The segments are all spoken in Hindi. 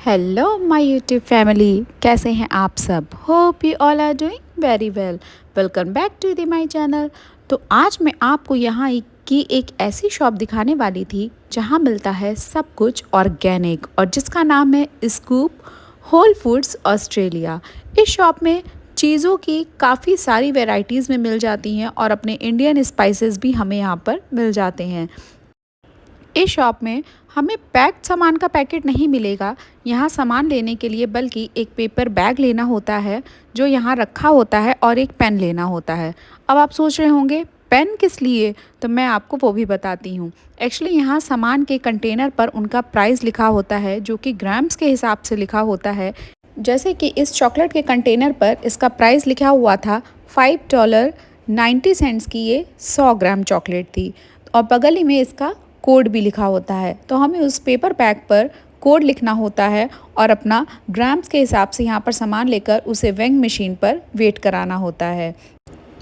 हेलो माय यूट्यूब फैमिली, कैसे हैं आप सब। Hope you all are doing very well. Welcome back to the my channel. तो आज मैं आपको यहाँ की एक ऐसी शॉप दिखाने वाली थी जहाँ मिलता है सब कुछ ऑर्गेनिक और जिसका नाम है स्कूप होल फूड्स ऑस्ट्रेलिया। इस शॉप में चीज़ों की काफ़ी सारी वैरायटीज़ में मिल जाती हैं और अपने इंडियन स्पाइसेस भी हमें यहाँ पर मिल जाते हैं। इस शॉप में हमें पैक्ड सामान का पैकेट नहीं मिलेगा यहाँ सामान लेने के लिए, बल्कि एक पेपर बैग लेना होता है जो यहाँ रखा होता है और एक पेन लेना होता है। अब आप सोच रहे होंगे पेन किस लिए, तो मैं आपको वो भी बताती हूँ। एक्चुअली यहाँ सामान के कंटेनर पर उनका प्राइस लिखा होता है जो कि ग्राम्स के हिसाब से लिखा होता है। जैसे कि इस चॉकलेट के कंटेनर पर इसका प्राइस लिखा हुआ था $5.90 की ये 100 ग्राम चॉकलेट थी और बगल ही में इसका कोड भी लिखा होता है। तो हमें उस पेपर बैग पर कोड लिखना होता है और अपना ग्राम्स के हिसाब से यहाँ पर सामान लेकर उसे वेइंग मशीन पर वेट कराना होता है।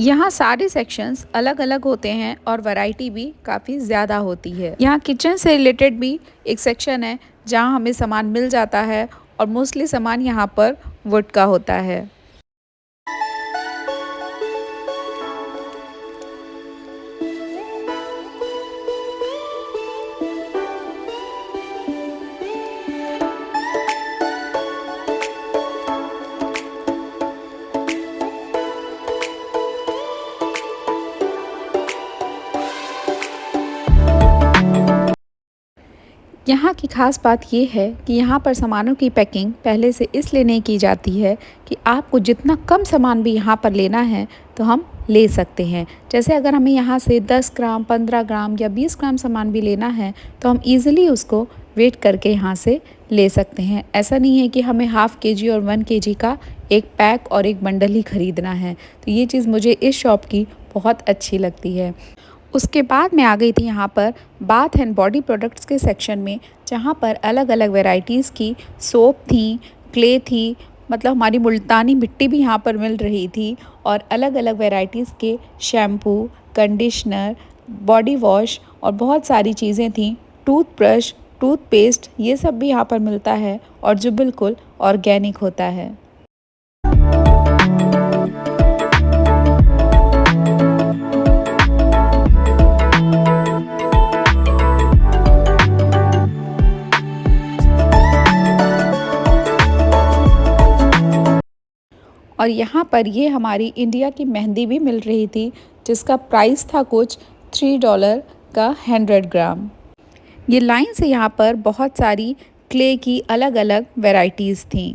यहाँ सारे सेक्शंस अलग अलग होते हैं और वैरायटी भी काफ़ी ज़्यादा होती है। यहाँ किचन से रिलेटेड भी एक सेक्शन है जहाँ हमें सामान मिल जाता है और मोस्टली सामान यहाँ पर वुड का होता है। यहाँ की ख़ास बात ये है कि यहाँ पर सामानों की पैकिंग पहले से इसलिए नहीं की जाती है कि आपको जितना कम सामान भी यहाँ पर लेना है तो हम ले सकते हैं। जैसे अगर हमें यहाँ से 10 ग्राम, 15 ग्राम या 20 ग्राम सामान भी लेना है तो हम इजीली उसको वेट करके यहाँ से ले सकते हैं। ऐसा नहीं है कि हमें हाफ़ केजी और 1 केजी का एक पैक और एक बंडल ही ख़रीदना है। तो ये चीज़ मुझे इस शॉप की बहुत अच्छी लगती है। उसके बाद मैं आ गई थी यहाँ पर बाथ एंड बॉडी प्रोडक्ट्स के सेक्शन में, जहाँ पर अलग अलग वैरायटीज़ की सोप थी, क्ले थी, मतलब हमारी मुल्तानी मिट्टी भी यहाँ पर मिल रही थी और अलग अलग वैरायटीज़ के शैम्पू, कंडीशनर, बॉडी वॉश और बहुत सारी चीज़ें थीं। टूथब्रश, टूथपेस्ट, ये सब भी यहाँ पर मिलता है और जो बिल्कुल ऑर्गेनिक होता है। और यहाँ पर ये हमारी इंडिया की मेहंदी भी मिल रही थी जिसका प्राइस था कुछ $3 का 100 ग्राम। ये लाइन से यहाँ पर बहुत सारी क्ले की अलग अलग वैरायटीज़ थीं।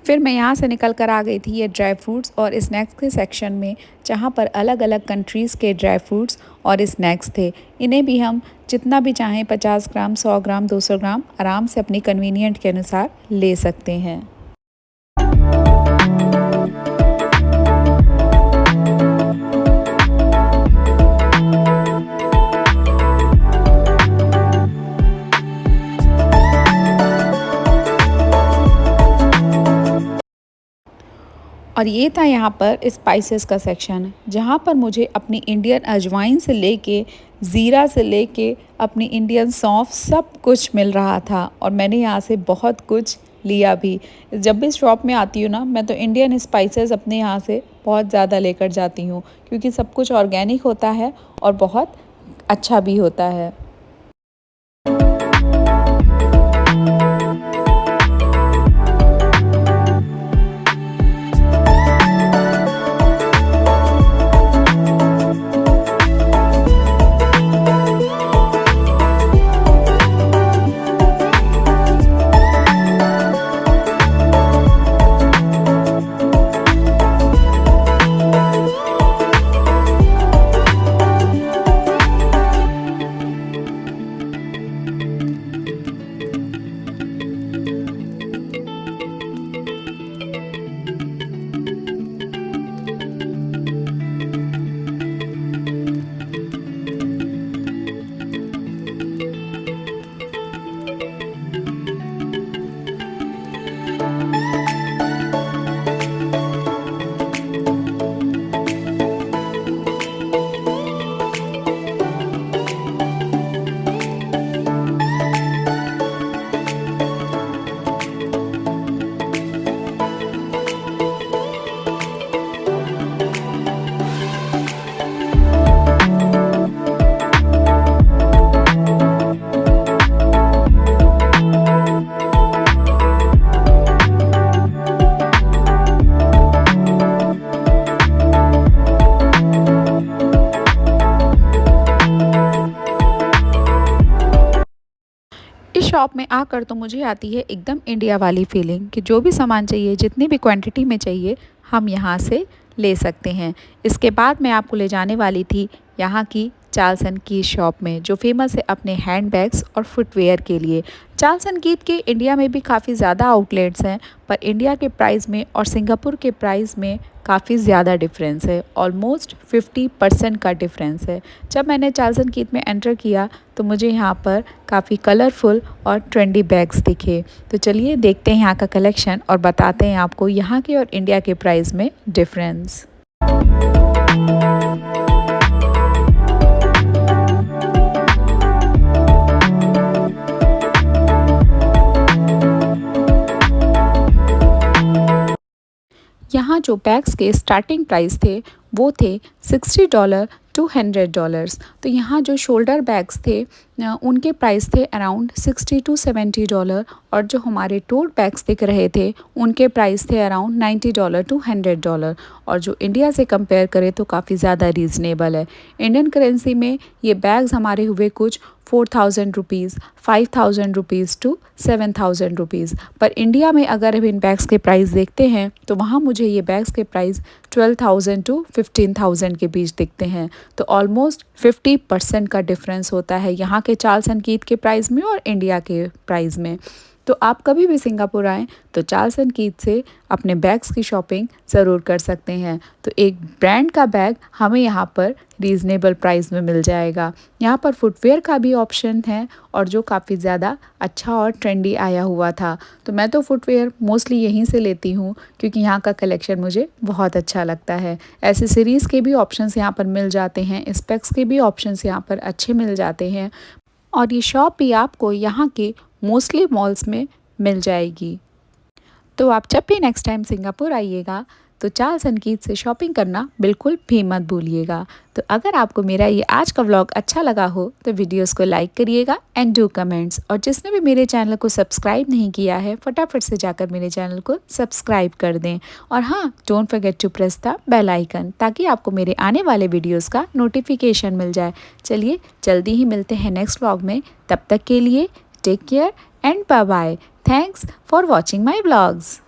फिर मैं यहाँ से निकल कर आ गई थी ये ड्राई फ्रूट्स और स्नैक्स के सेक्शन में, जहाँ पर अलग अलग कंट्रीज़ के ड्राई फ्रूट्स और स्नैक्स थे। इन्हें भी हम जितना भी चाहें 50 ग्राम, 100 ग्राम, 200 ग्राम आराम से अपनी कन्वीनियंट के अनुसार ले सकते हैं। और ये था यहाँ पर स्पाइसेस का सेक्शन, जहाँ पर मुझे अपनी इंडियन अजवाइन से लेके ज़ीरा से लेके अपनी इंडियन सौंफ सब कुछ मिल रहा था और मैंने यहाँ से बहुत कुछ लिया भी। जब भी शॉप में आती हूँ ना, मैं तो इंडियन स्पाइसेस अपने यहाँ से बहुत ज़्यादा लेकर जाती हूँ क्योंकि सब कुछ ऑर्गेनिक होता है और बहुत अच्छा भी होता है। इस शॉप में आकर तो मुझे आती है एकदम इंडिया वाली फीलिंग कि जो भी सामान चाहिए, जितनी भी क्वांटिटी में चाहिए, हम यहाँ से ले सकते हैं। इसके बाद मैं आपको ले जाने वाली थी यहाँ की चार्ल्स एंड कीथ शॉप में, जो फेमस है अपने हैंडबैग्स और फुटवेयर के लिए। चार्ल्स एंड कीथ के इंडिया में भी काफ़ी ज़्यादा आउटलेट्स हैं, पर इंडिया के प्राइस में और सिंगापुर के प्राइस में काफ़ी ज़्यादा डिफरेंस है। ऑलमोस्ट 50% का डिफरेंस है। जब मैंने चार्ल्स एंड कीथ में एंटर किया तो मुझे यहाँ पर काफ़ी कलरफुल और ट्रेंडी बैग्स दिखे। तो चलिए देखते हैं यहाँ का कलेक्शन और बताते हैं आपको यहाँ के और इंडिया के प्राइस में डिफरेंस। यहाँ जो बैग्स के स्टार्टिंग प्राइस थे वो थे $60 टू $100। तो यहाँ जो शोल्डर बैग्स थे उनके प्राइस थे अराउंड $60 टू $70, और जो हमारे टोट बैग्स दिख रहे थे उनके प्राइस थे अराउंड $90 टू $100। और जो इंडिया से कंपेयर करें तो काफ़ी ज़्यादा रीज़नेबल है। इंडियन करेंसी में ये बैग्स हमारे हुए कुछ 4000 रुपीज़, 5000 रुपीज़ टू 7000 रुपीज़। पर इंडिया में अगर हम इन बैग्स के प्राइस देखते हैं तो वहाँ मुझे ये बैग्स के प्राइस 12,000 टू 15,000 के बीच दिखते हैं। तो ऑलमोस्ट 50% का डिफरेंस होता है यहाँ के चार्ल्स एंड कीथ के प्राइस में और इंडिया के प्राइस में। तो आप कभी भी सिंगापुर आएँ तो चार्ल्स एंड कीथ से अपने बैग्स की शॉपिंग ज़रूर कर सकते हैं। तो एक ब्रांड का बैग हमें यहाँ पर रीज़नेबल प्राइस में मिल जाएगा। यहाँ पर फुटवेयर का भी ऑप्शन है और जो काफ़ी ज़्यादा अच्छा और ट्रेंडी आया हुआ था। तो मैं तो फुटवेयर मोस्टली यहीं से लेती हूँ क्योंकि यहाँ का कलेक्शन मुझे बहुत अच्छा लगता है। एसेसरीज़ के भी ऑप्शंस यहाँ पर मिल जाते हैं, स्पेक्स के भी ऑप्शंस यहाँ पर अच्छे मिल जाते हैं, और ये शॉप भी आपको यहाँ के मोस्टली मॉल्स में मिल जाएगी। तो आप जब भी नेक्स्ट टाइम सिंगापुर आइएगा तो चार्ल्स एंड कीथ से शॉपिंग करना बिल्कुल भी मत भूलिएगा। तो अगर आपको मेरा ये आज का व्लॉग अच्छा लगा हो तो वीडियोस को लाइक करिएगा एंड डू कमेंट्स, और जिसने भी मेरे चैनल को सब्सक्राइब नहीं किया है फटाफट से जाकर मेरे चैनल को सब्सक्राइब कर दें। और हाँ, don't forget to press the bell icon ताकि आपको मेरे आने वाले वीडियोज़ का नोटिफिकेशन मिल जाए। चलिए जल्दी ही मिलते हैं नेक्स्ट व्लॉग में, तब तक के लिए take care and bye bye. Thanks for watching my vlogs.